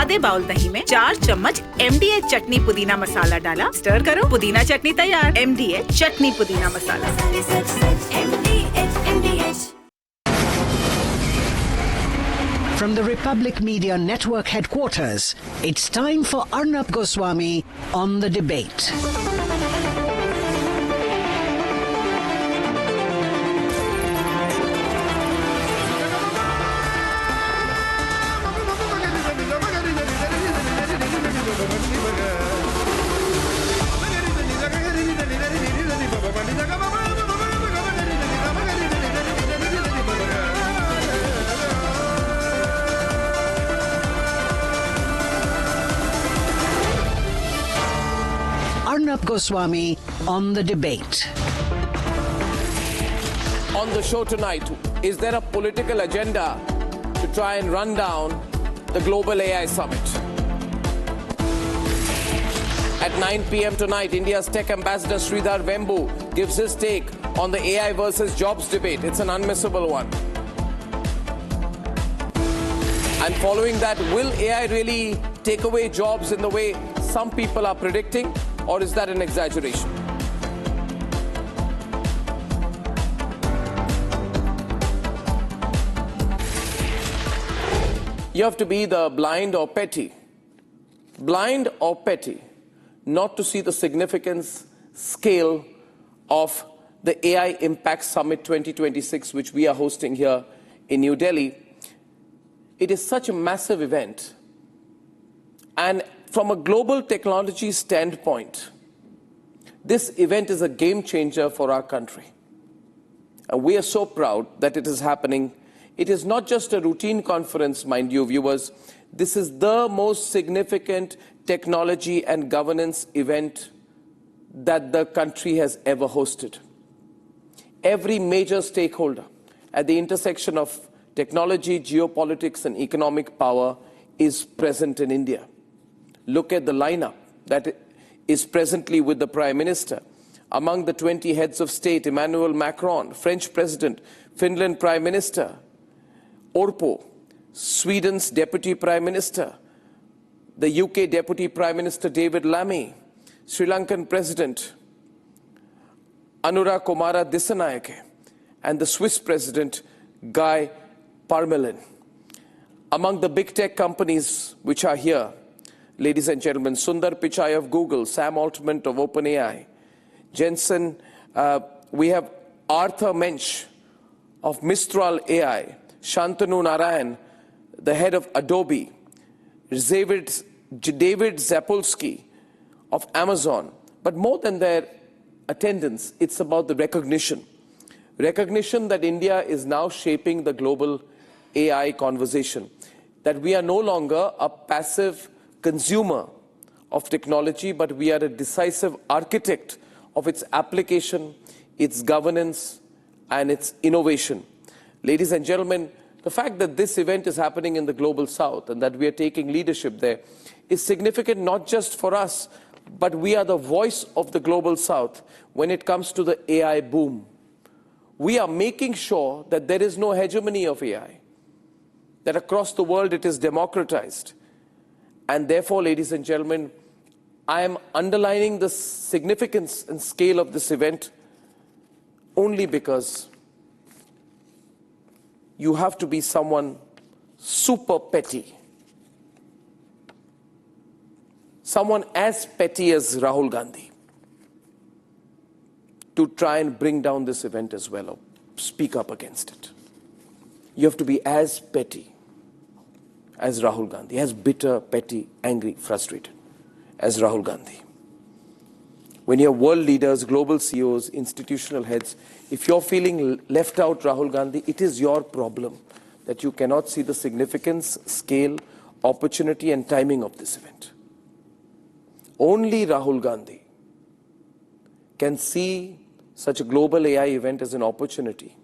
आधे बाउल दही में 4 चम्मच MDH चटनी पुदीना मसाला डाला, स्टर करो, पुदीना चटनी तैयार। MDH चटनी पुदीना मसाला। From the Republic Media Network headquarters, it's time for Arnab Goswami on the debate. Arnab Goswami on the debate. On the show tonight, is there a political agenda to try and run down the Global AI Summit? At 9 p.m. tonight, India's tech ambassador Sridhar Vembu gives his take on the AI versus jobs debate. It's an unmissable one. And following that, will AI really take away jobs in the way some people are predicting? Or is that an exaggeration? You have to be the blind or petty not to see the significance, scale of the AI Impact Summit 2026, which we are hosting here in New Delhi. It is such a massive event. And from a global technology standpoint, this event is a game changer for our country. And we are so proud that it is happening. It is not just a routine conference, mind you, viewers. This is the most significant technology and governance event that the country has ever hosted. Every major stakeholder at the intersection of technology, geopolitics, and economic power is present in India. Look at the lineup that is presently with the Prime Minister. Among the 20 heads of state, Emmanuel Macron, French President, Finland Prime Minister, Orpo, Sweden's Deputy Prime Minister, the UK Deputy Prime Minister David Lammy, Sri Lankan President Anura Kumara Dissanayake, and the Swiss President Guy Parmelin. Among the big tech companies which are here, ladies and gentlemen, Sundar Pichai of Google, Sam Altman of OpenAI, Jensen, we have Arthur Mensch of Mistral AI, Shantanu Narayan, the head of Adobe, David Zapolsky of Amazon. But more than their attendance, it's about the recognition. Recognition that India is now shaping the global AI conversation, that we are no longer a passive consumer of technology, but we are a decisive architect of its application, its governance, and its innovation. Ladies and gentlemen, the fact that this event is happening in the global south and that we are taking leadership there is significant not just for us, but we are the voice of the global south when it comes to the AI boom. We are making sure that there is no hegemony of AI, that across the world it is democratized. And therefore, ladies and gentlemen, I am underlining the significance and scale of this event only because you have to be someone super petty. Someone as petty as Rahul Gandhi to try and bring down this event as well or speak up against it. You have to be as petty as Rahul Gandhi, as bitter, petty, angry, frustrated as Rahul Gandhi. When you're world leaders, global CEOs, institutional heads, if you're feeling left out, Rahul Gandhi, it is your problem that you cannot see the significance, scale, opportunity, and timing of this event. Only Rahul Gandhi can see such a global AI event as an opportunity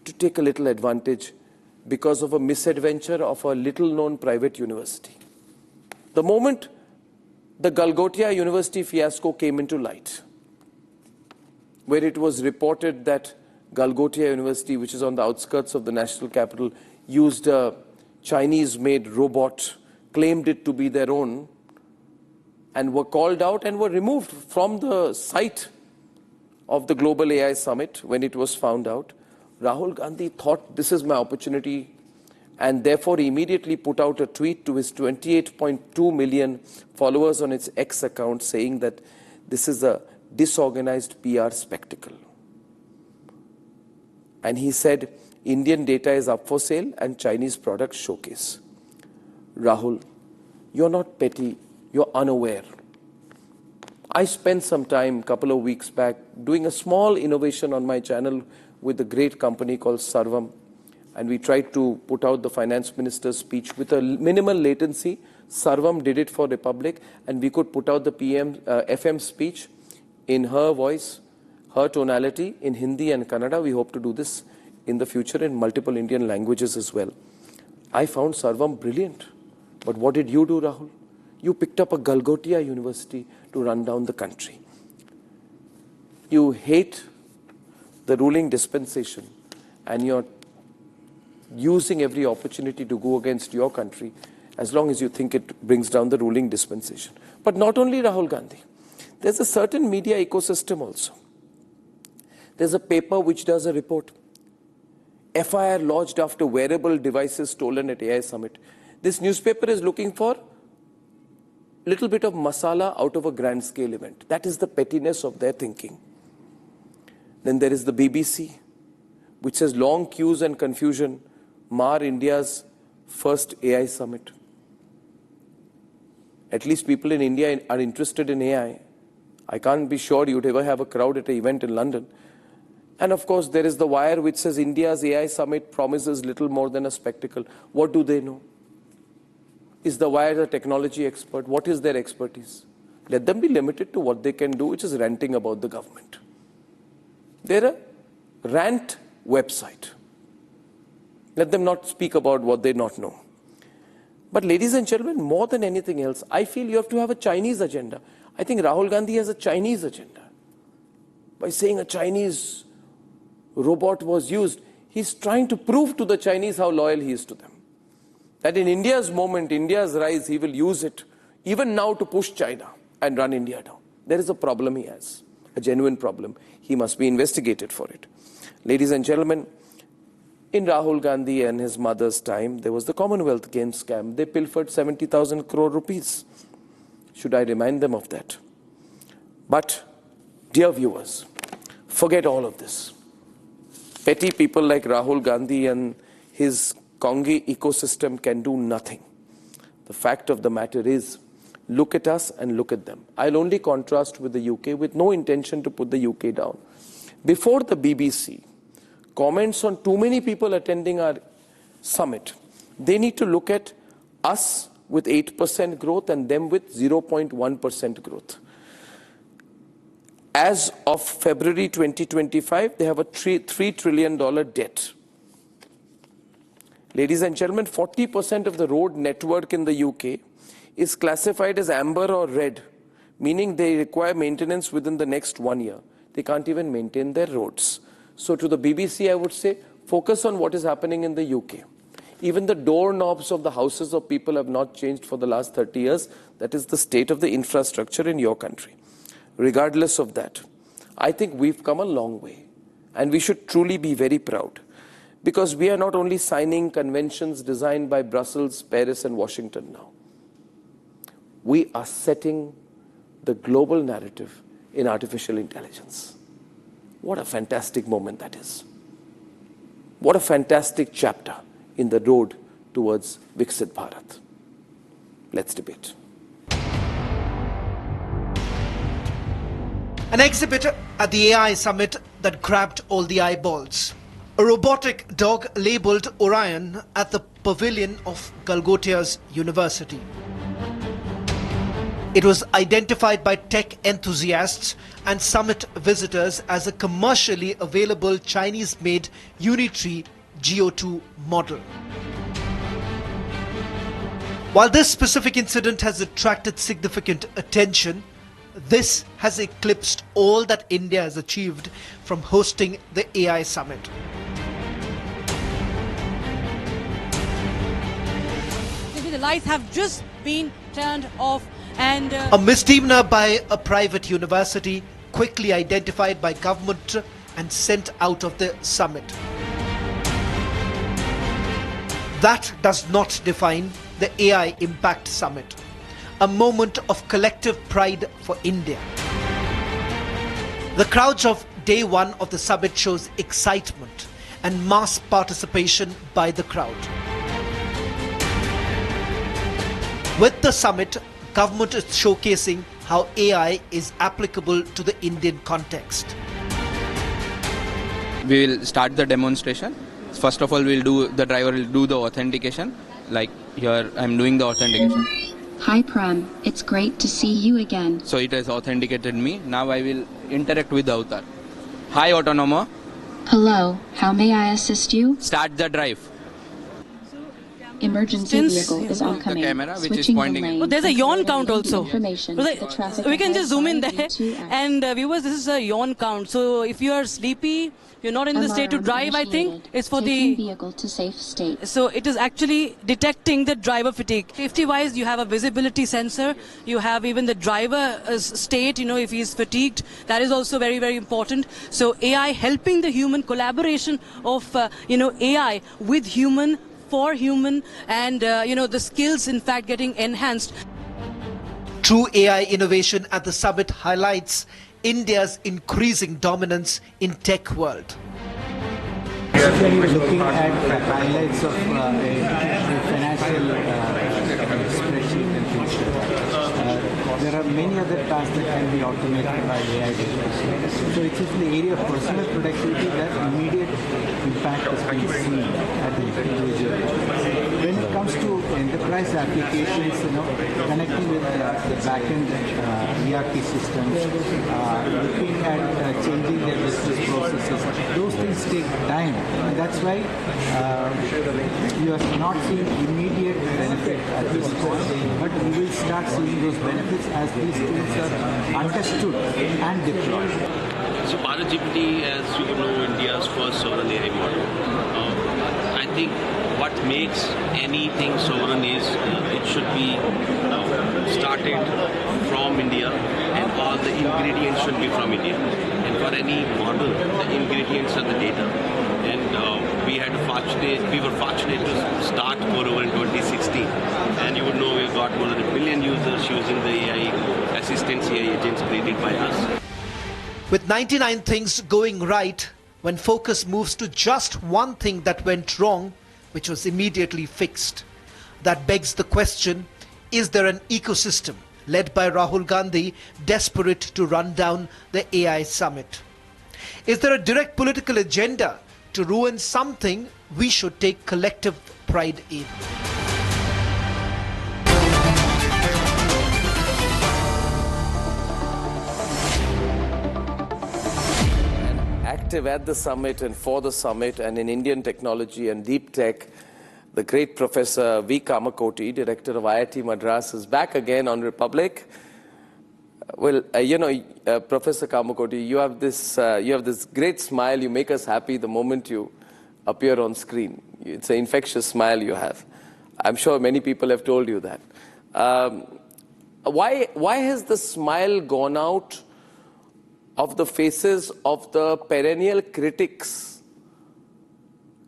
to take a little advantage because of a misadventure of a little-known private university. The moment the Galgotia University fiasco came into light, where it was reported that Galgotia University, which is on the outskirts of the national capital, used a Chinese-made robot claimed it to be their own and were called out and were removed from the site of the Global AI Summit when it was found out. Rahul Gandhi thought this is my opportunity and therefore immediately put out a tweet to his 28.2 million followers on its X account saying that this is a disorganized PR spectacle. And he said, Indian data is up for sale and Chinese products showcase. Rahul, you're not petty, you're unaware. I spent some time, a couple of weeks back, doing a small innovation on my channel with a great company called Sarvam. And we tried to put out the finance minister's speech with a minimal latency. Sarvam did it for Republic, and we could put out the FM speech in her voice, her tonality, in Hindi and Kannada. We hope to do this in the future in multiple Indian languages as well. I found Sarvam brilliant. But what did you do, Rahul? You picked up a Galgotia University to run down the country. You hate the ruling dispensation, and you're using every opportunity to go against your country as long as you think it brings down the ruling dispensation. But not only Rahul Gandhi. There's a certain media ecosystem also. There's a paper which does a report. FIR lodged after wearable devices stolen at AI Summit. This newspaper is looking for a little bit of masala out of a grand scale event. That is the pettiness of their thinking. Then there is the BBC, which says long queues and confusion mar India's first AI summit. At least people in India are interested in AI. I can't be sure you'd ever have a crowd at an event in London. And of course, there is the Wire, which says India's AI summit promises little more than a spectacle. What do they know? Is the Wire a technology expert? What is their expertise? Let them be limited to what they can do, which is ranting about the government. They're a rant website. Let them not speak about what they not know. But ladies and gentlemen, more than anything else, I feel you have to have a Chinese agenda. I think Rahul Gandhi has a Chinese agenda. By saying a Chinese robot was used, he's trying to prove to the Chinese how loyal he is to them. That in India's moment, India's rise, he will use it even now to push China and run India down. There is a problem he has, a genuine problem. He must be investigated for it. Ladies and gentlemen, in Rahul Gandhi and his mother's time, there was the Commonwealth Games scam. They pilfered 70,000 crore rupees. Should I remind them of that? But, dear viewers, forget all of this. Petty people like Rahul Gandhi and his Congi ecosystem can do nothing. The fact of the matter is, look at us and look at them. I'll only contrast with the UK with no intention to put the UK down. Before the BBC comments on too many people attending our summit, they need to look at us with 8% growth and them with 0.1% growth. As of February 2025, they have a $3 trillion debt. Ladies and gentlemen, 40% of the road network in the UK is classified as amber or red, meaning they require maintenance within the next 1 year. They can't even maintain their roads. So to the BBC, I would say, focus on what is happening in the UK. Even the doorknobs of the houses of people have not changed for the last 30 years. That is the state of the infrastructure in your country. Regardless of that, I think we've come a long way. And we should truly be very proud. Because we are not only signing conventions designed by Brussels, Paris, and Washington now. We are setting the global narrative in artificial intelligence. What a fantastic moment that is. What a fantastic chapter in the road towards Viksit Bharat. Let's debate. An exhibit at the AI summit that grabbed all the eyeballs. A robotic dog labeled Orion at the pavilion of Galgotia's university. It was identified by tech enthusiasts and summit visitors as a commercially available Chinese-made Unitree Geo2 model. While this specific incident has attracted significant attention, this has eclipsed all that India has achieved from hosting the AI summit. Maybe the lights have just been turned off. And a misdemeanor by a private university quickly identified by government and sent out of the summit. That does not define the AI Impact Summit, a moment of collective pride for India. The crowds of day one of the summit shows excitement and mass participation by the crowd. With the summit, government is showcasing how AI is applicable to the Indian context. We will start the demonstration. First of all, the driver will do the authentication. Like here, I'm doing the authentication. Hi Prem, it's great to see you again. So it has authenticated me. Now I will interact with the avatar. Hi Autonomo. Hello, how may I assist you? Start the drive. Emergency vehicle is on The command. camera which is Switching pointing the in. lane. oh, there's a yawn count also. Information. Like, The traffic we can ahead just zoom in there. Y2X. And viewers, this is a yawn count. So if you are sleepy, you're not in the state to Alarm drive, I think initiated. it's for Taking the... vehicle to safe state. So it is actually detecting the driver fatigue. Safety-wise, you have a visibility sensor. You have even the driver's state, if he's fatigued. That is also very, very important. So AI helping the human collaboration of, AI with human, for human, and, the skills, in fact, getting enhanced. True AI innovation at the summit highlights India's increasing dominance in tech world. Basically looking at the highlights of a financial spreadsheet and things like that. There are many other tasks that can be automated by AI development. So it's in the area of personal productivity that immediate impact is being seen at the individual level. When it comes to enterprise applications, connecting with the back-end ERP systems, looking at changing their business processes, those things take time. And that's why you are not seeing immediate benefit at this point, but you will start seeing those benefits as these tools are understood and deployed. So Bharat GPT, as you know, India's first sovereign AI model. I think what makes anything sovereign is it should be started from India, and all the ingredients should be from India. And for any model, the ingredients are the data. And we were fortunate to start moreover in 2016. And you would know we've got more than 1 billion users using the AI assistants, AI agents created by us. With 99 things going right, when focus moves to just one thing that went wrong, which was immediately fixed. That begs the question, is there an ecosystem led by Rahul Gandhi desperate to run down the AI summit? Is there a direct political agenda to ruin something we should take collective pride in? Active at the summit and for the summit and in Indian technology and deep tech, the great Professor V. Kamakoti, director of IIT Madras, is back again on Republic. Well, Professor Kamakoti, you have this great smile. You make us happy the moment you appear on screen. It's an infectious smile you have. I'm sure many people have told you that. Why has the smile gone out of the faces of the perennial critics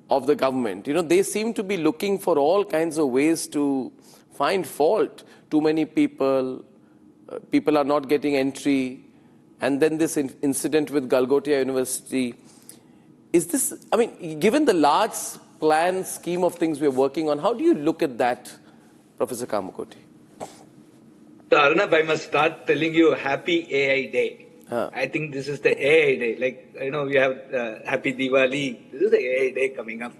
of the government? They seem to be looking for all kinds of ways to find fault. Too many people are not getting entry, and then this incident with Galgotia University. Is this, given the large plan scheme of things we're working on, how do you look at that, Professor Kamakoti? So Arnab, I must start telling you Happy AI Day. I think this is the AI Day. We have Happy Diwali. This is the AI Day coming up.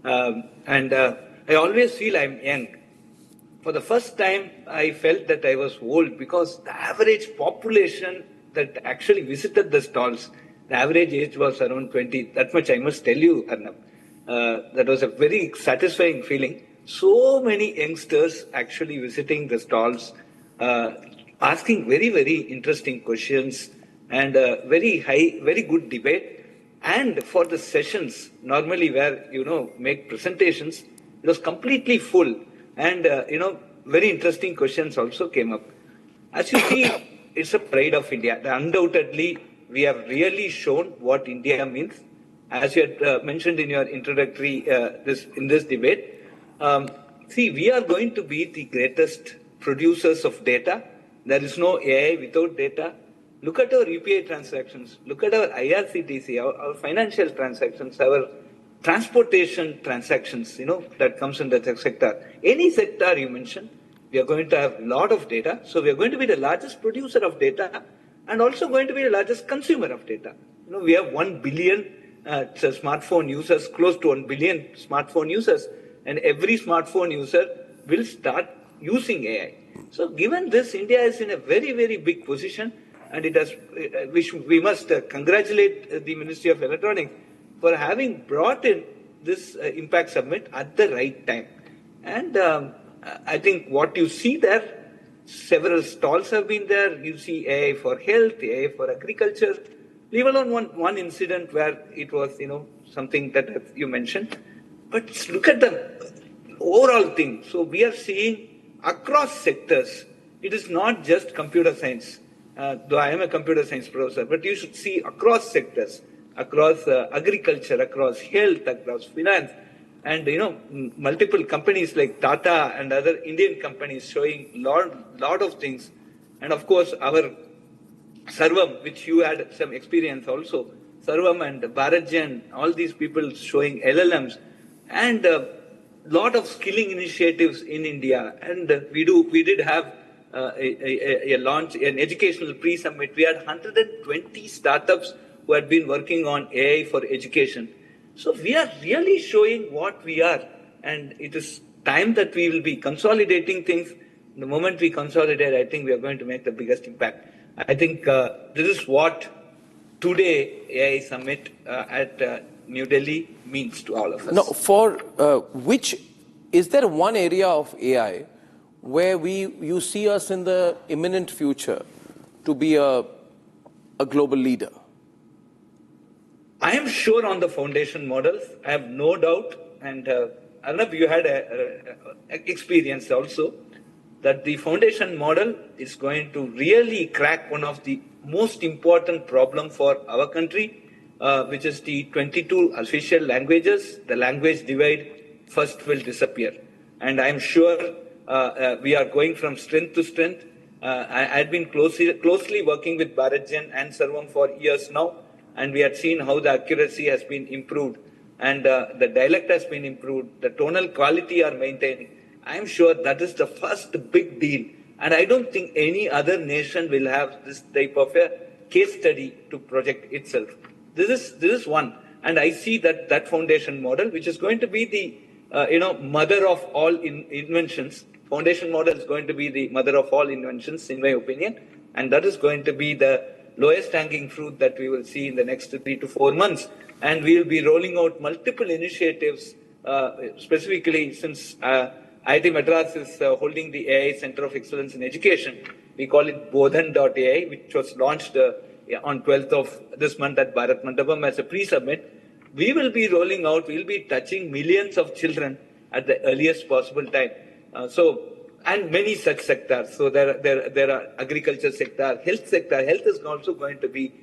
And I always feel I'm young. For the first time, I felt that I was old because the average population that actually visited the stalls, the average age was around 20. That much I must tell you, Arnab. That was a very satisfying feeling. So many youngsters actually visiting the stalls, asking very, very interesting questions, and very good debate. And for the sessions, normally where, make presentations, it was completely full. And, very interesting questions also came up. As you see, it's a pride of India. Undoubtedly, we have really shown what India means. As you had mentioned in your introductory in this debate, see, we are going to be the greatest producers of data. There is no AI without data. Look at our UPI transactions. Look at our IRCTC, our financial transactions, our transportation transactions, that comes in the sector. Any sector you mention, we are going to have a lot of data. So we are going to be the largest producer of data and also going to be the largest consumer of data. We have 1 billion smartphone users, close to 1 billion smartphone users, and every smartphone user will start using AI. So given this, India is in a very, very big position, and we must congratulate the Ministry of Electronics for having brought in this Impact Summit at the right time. And I think what you see there, several stalls have been there. You see AI for health, AI for agriculture, leave alone one incident where it was, something that you mentioned. But look at the overall thing. So we are seeing across sectors, it is not just computer science, though I am a computer science professor, but you should see across sectors, across agriculture, across health, across finance, and multiple companies like Tata and other Indian companies showing lot of things, and of course our Sarvam, which you had some experience also, Sarvam and Bharatjan, all these people showing LLMs, and lot of skilling initiatives in India, and we did have a launch, an educational pre-summit. We had 120 startups who had been working on AI for education. So we are really showing what we are, and it is time that we will be consolidating things. The moment we consolidate, I think we are going to make the biggest impact. I think this is what today AI Summit at New Delhi means to all of us. Now, is there one area of AI where you see us in the imminent future to be a global leader? I am sure on the foundation models. I have no doubt, and Arnab, you had experience also, that the foundation model is going to really crack one of the most important problems for our country, which is the 22 official languages. The language divide first will disappear. And I'm sure we are going from strength to strength. I've been closely working with Bharatjan and Sarvam for years now, and we had seen how the accuracy has been improved, and the dialect has been improved, the tonal quality are maintaining. I'm sure that is the first big deal, and I don't think any other nation will have this type of a case study to project itself. This is one, and I see that foundation model, which is going to be the mother of all inventions. Foundation model is going to be the mother of all inventions, in my opinion, and that is going to be the lowest hanging fruit that we will see in the next 3 to 4 months. And we will be rolling out multiple initiatives, specifically since IIT Madras is holding the AI Center of Excellence in Education. We call it Bodhan.ai, which was launched on 12th of this month at Bharat Mandapam as a pre-summit. We will be rolling out, we will be touching millions of children at the earliest possible time. And many such sectors. So there are agriculture sector, health sector. Health is also going to be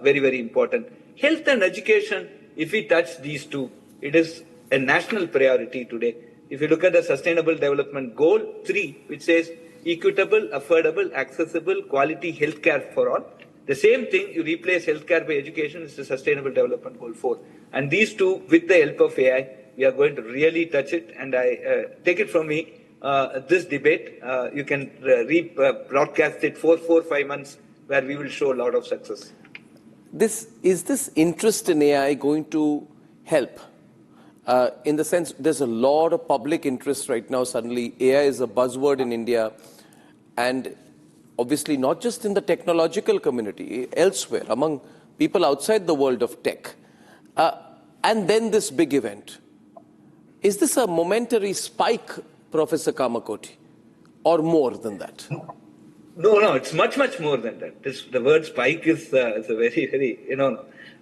very, very important. Health and education, if we touch these two, it is a national priority today. If you look at the Sustainable Development Goal 3, which says equitable, affordable, accessible, quality healthcare for all. The same thing, you replace healthcare by education, is the Sustainable Development Goal 4. And these two, with the help of AI, we are going to really touch it. And I take it from me, this debate, you can broadcast it for 4-5 months, where we will show a lot of success. Is this interest in AI going to help? In the sense, there's a lot of public interest right now. Suddenly, AI is a buzzword in India, and obviously not just in the technological community, elsewhere, among people outside the world of tech. And then this big event. Is this a momentary spike, Professor Kamakoti, or more than that? No, it's much, much more than that. The word spike is a very, very,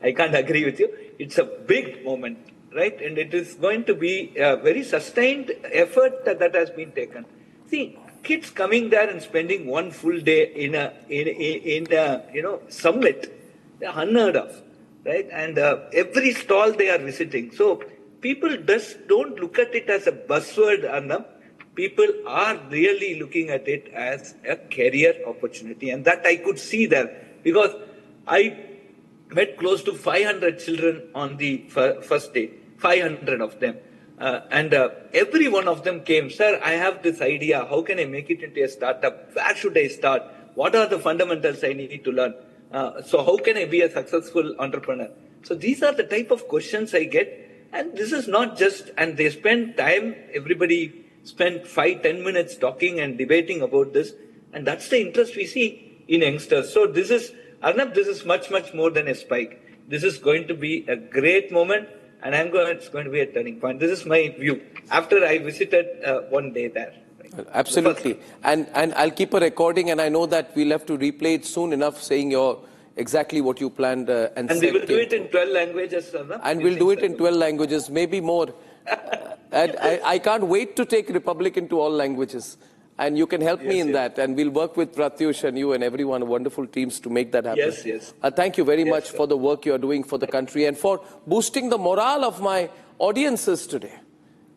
I can't agree with you. It's a big moment. right? And it is going to be a very sustained effort that has been taken. See, kids coming there and spending one full day in a summit, they're unheard of, right? And every stall they are visiting. So people just don't look at it as a buzzword, Arnab. People are really looking at it as a career opportunity, and that I could see there because I met close to 500 children on the first day, 500 of them. And every one of them came, sir, I have this idea. How can I make it into a startup? Where should I start? What are the fundamentals I need to learn? So how can I be a successful entrepreneur? So these are the type of questions I get. And this is not just, and they spend time, everybody spend 5-10 minutes talking and debating about this. And that's the interest we see in youngsters. So this is, Arnab, this is much, much more than a spike. This is going to be a great moment. And it's going to be a turning point. This is my view. After I visited one day there. Right? Absolutely. And I'll keep a recording, and I know that we'll have to replay it soon enough, saying exactly what you planned. And we will do it in 12 languages, Arnab. And we'll do it in 12 languages, maybe more. And I can't wait to take Republic into all languages. And you can help me in that. And we'll work with Pratyush and you and everyone, wonderful teams, to make that happen. Yes. Thank you very much for the work you're doing for the country and for boosting the morale of my audiences today.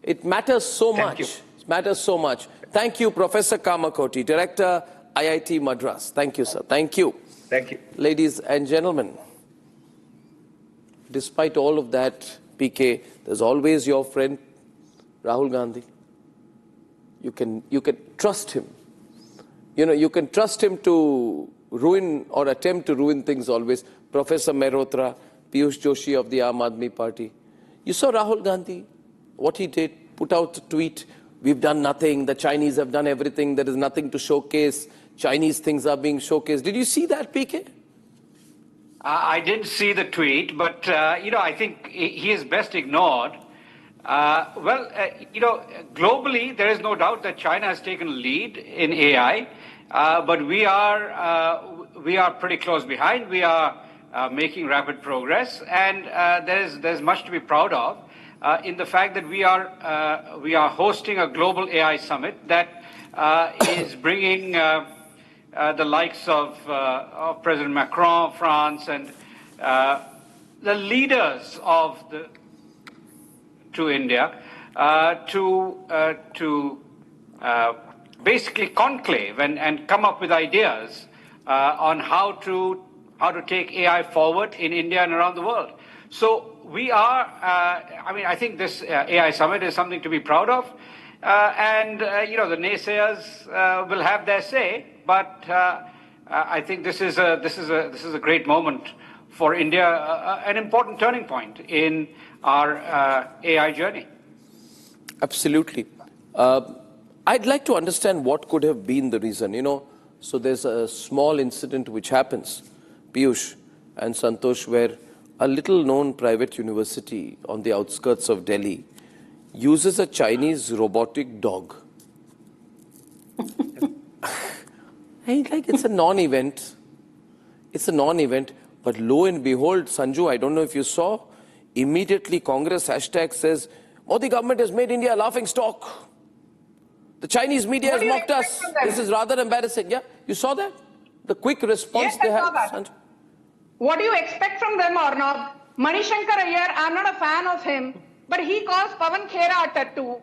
It matters so much. It matters so much. Thank you, Professor Kamakoti, Director, IIT Madras. Thank you, sir. Thank you. Thank you. Ladies and gentlemen, despite all of that, PK, there's always your friend, Rahul Gandhi. You can trust him. You can trust him to ruin or attempt to ruin things always. Professor Mehrotra, Piyush Joshi of the Aam Aadmi Party. You saw Rahul Gandhi, what he did, put out a tweet, we've done nothing, the Chinese have done everything, there is nothing to showcase, Chinese things are being showcased. Did you see that, PK? I didn't see the tweet, but, I think he is best ignored. Globally, there is no doubt that China has taken a lead in AI, but we are pretty close behind. We are making rapid progress, and there's much to be proud of in the fact that we are hosting a global AI summit that is bringing the likes of President Macron of France and the leaders of to India to basically conclave and come up with ideas on how to take AI forward in India and around the world. So we are, I think this AI summit is something to be proud of, and the naysayers will have their say, but I think this is a great moment for India, an important turning point in our AI journey. Absolutely. I'd like to understand what could have been the reason. So there's a small incident which happens, Piyush and Santosh, where a little-known private university on the outskirts of Delhi uses a Chinese robotic dog. It's a non-event. It's a non-event. But lo and behold, Sanju, I don't know if you saw, immediately Congress hashtag says, Modi government has made India a laughing stock. The Chinese media has mocked us. This is rather embarrassing. Yeah, you saw that? The quick response they had. Sanju. What do you expect from them, Arnab? Manishankar Iyer, I'm not a fan of him, but he calls Pawan Khera a tattu.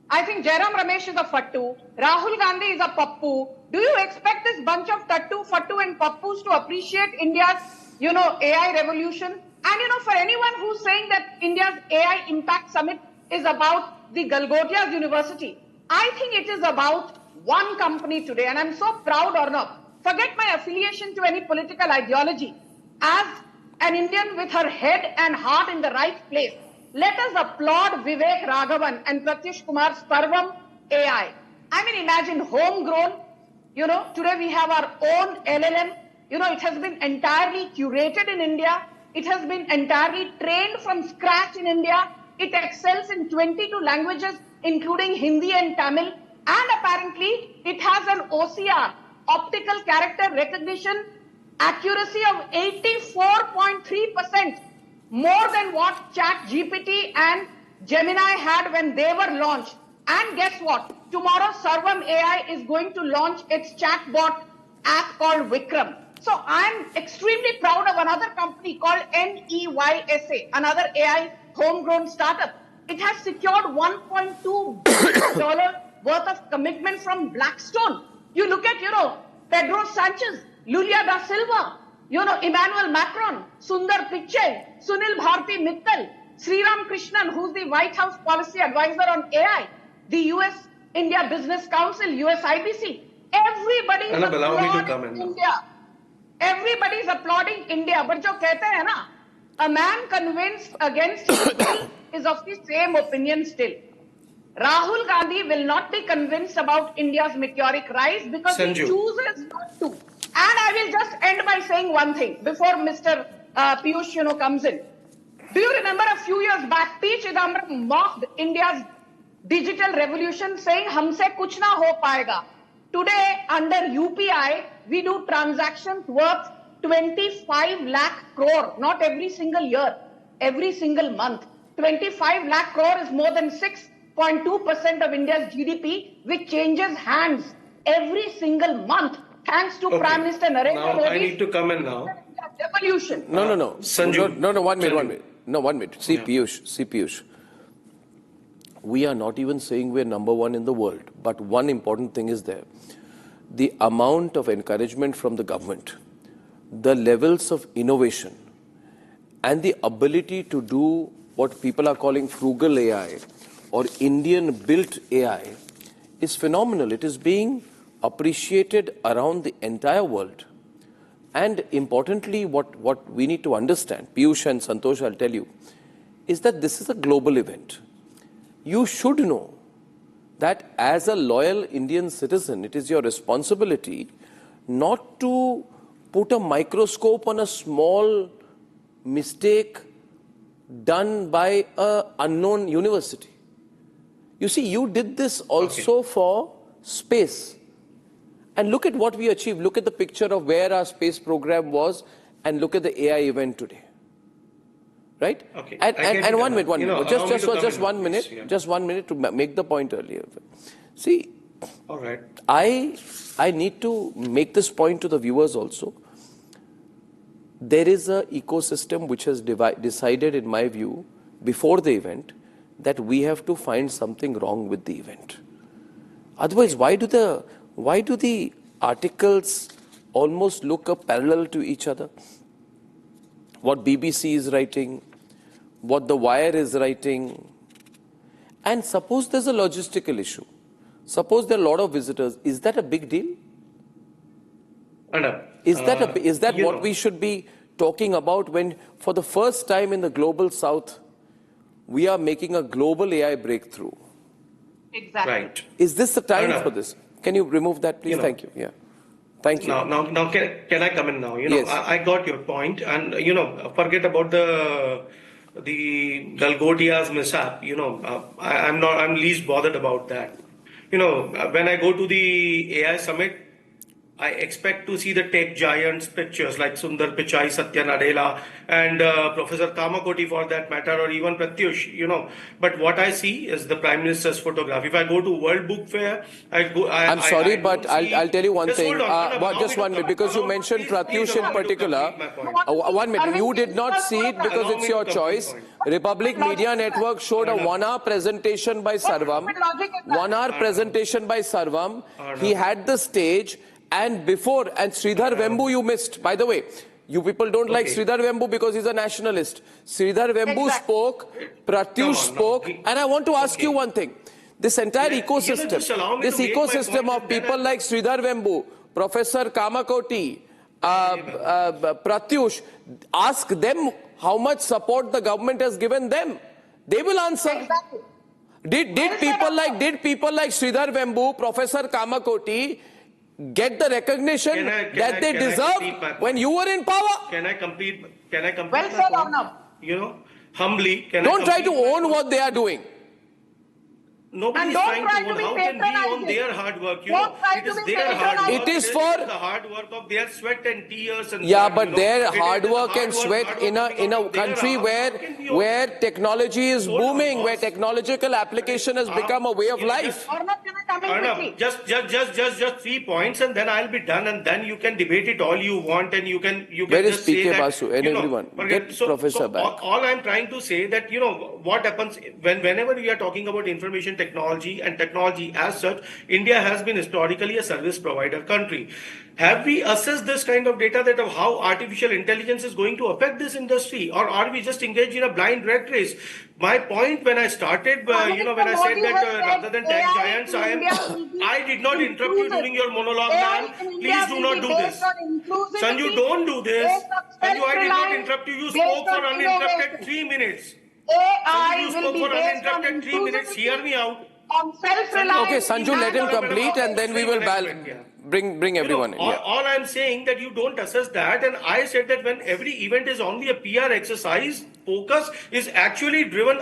I think Jairam Ramesh is a fattu. Rahul Gandhi is a pappu. Do you expect this bunch of tattu, fattu and pappus to appreciate India's, AI revolution? And, for anyone who's saying that India's AI Impact Summit is about the Galgottias University, I think it is about one company today. And I'm so proud, Arnab. Forget my affiliation to any political ideology. As an Indian with her head and heart in the right place, let us applaud Vivek Raghavan and Pratyush Kumar's Sarvam AI. I mean, imagine homegrown. Today we have our own LLM. It has been entirely curated in India. It has been entirely trained from scratch in India. It excels in 22 languages, including Hindi and Tamil. And apparently, it has an OCR, optical character recognition, accuracy of 84.3%. more than what Chat GPT and Gemini had when they were launched. And guess what? Tomorrow, Sarvam AI is going to launch its chatbot app called Vikram. So I'm extremely proud of another company called NEYSA, another AI homegrown startup. It has secured $1.2 billion worth of commitment from Blackstone. You look at, Pedro Sanchez, Lulia da Silva, Emmanuel Macron, Sundar Pichai, Sunil Bharti Mittal, Sriram Krishnan, who's the White House policy advisor on AI, the US-India Business Council, USIBC. Everybody is applauding India. Everybody is applauding India. But jo kehte hai na, a man convinced against his will is of the same opinion still. Rahul Gandhi will not be convinced about India's meteoric rise because he chooses not to. And I will just end by saying one thing before Mr. Piyush, comes in. Do you remember a few years back, P. Chidambaram mocked India's digital revolution saying, "Humse kuch na ho paega." Today, under UPI, we do transactions worth 25 lakh crore, not every single year, every single month. 25 lakh crore is more than 6.2% of India's GDP, which changes hands every single month, thanks to Prime Minister Narendra Modi. I need to come in now. Revolution. No. Sanju. No, 1 minute. No, 1 minute. See, Piyush. We are not even saying we're number one in the world. But one important thing is there. The amount of encouragement from the government, the levels of innovation, and the ability to do what people are calling frugal AI or Indian-built AI is phenomenal. It is being appreciated around the entire world. And importantly, what we need to understand, Piyush and Santosh, I'll tell you, is that this is a global event. You should know that as a loyal Indian citizen, it is your responsibility not to put a microscope on a small mistake done by an unknown university. You see, you did this also for space. And look at what we achieved. Look at the picture of where our space program was and look at the AI event today. Right? Okay. And 1 minute. Just 1 minute. Yeah. Just 1 minute to make the point earlier. See, all right. I need to make this point to the viewers also. There is an ecosystem which has decided, in my view, before the event, that we have to find something wrong with the event. Otherwise, why do the articles almost look parallel to each other? What BBC is writing, what The Wire is writing. And suppose there's a logistical issue. Suppose there are a lot of visitors. Is that a big deal? Is that what we should be talking about when, for the first time in the global south, we are making a global AI breakthrough? Exactly. Right. Is this the time for this? Can you remove that, please? Thank you. Yeah. Thank you. Now can I come in now? Yes. I got your point, and forget about the Galgodia's mishap. I'm least bothered about that. When I go to the AI summit, I expect to see the tech giants pictures like Sundar Pichai, Satya Nadella, and Professor Kamakoti for that matter, or even Pratyush, But what I see is the Prime Minister's photograph. If I go to World Book Fair, I'm sorry, but I'll tell you one thing. Just 1 minute, because you mentioned Pratyush in particular. 1 minute. You did not see it because it's your choice. Republic Media Network showed a 1 hour presentation by Sarvam. 1 hour presentation by Sarvam. He had the stage. And Sridhar Vembu you missed. By the way, you people don't like Sridhar Vembu because he's a nationalist. Sridhar Vembu spoke, Pratyush spoke, and I want to ask you one thing. This entire ecosystem, this ecosystem of people like Sridhar Vembu, Professor Kamakoti, Pratyush, ask them how much support the government has given them. They will answer. Exactly. Did people like Sridhar Vembu, Professor Kamakoti, get the recognition that they deserve when you were in power? Can I complete Well said, Arnab. Humbly. Don't try to own what they are doing. Nobody And is don't trying try to to own. be How can we own patronizing. their hard work? Don't try It to is be their hard work. patronizing. It is for- the hard work of their sweat and tears and Yeah, blood, but their It is hard the work hard and sweat hard in work a coming out of their country house. How can we own where technology is Hold on, booming, where boss. technological application has become a way of life. Arnab, can I come in quickly? Arnab, just 3 points, and then I'll be done, and then you can debate it all you want, and you can Where is just say PK that, Basu and everyone? forget- Get Professor back. All I'm trying to say that what happens whenever we are talking about information technology and technology as such, India has been historically a service provider country. Have we assessed this kind of data that of how artificial intelligence is going to affect this industry, or are we just engaged in a blind rat race? My point when I started, when I said that rather than tech giants, I did not interrupt you during your monologue, ma'am. Please do not do this. Sanju, don't do this. Sanju, I did not interrupt you. You spoke for uninterrupted 3 minutes. AI Sanju, you will spoke be for based on uninterrupted 3 minutes. Hear me out. on self-reliance. Okay, Sanju, let him complete, and then we will bring everyone in. All I'm saying that you don't assess that, and I said that when every event is only a PR exercise, focus is actually driven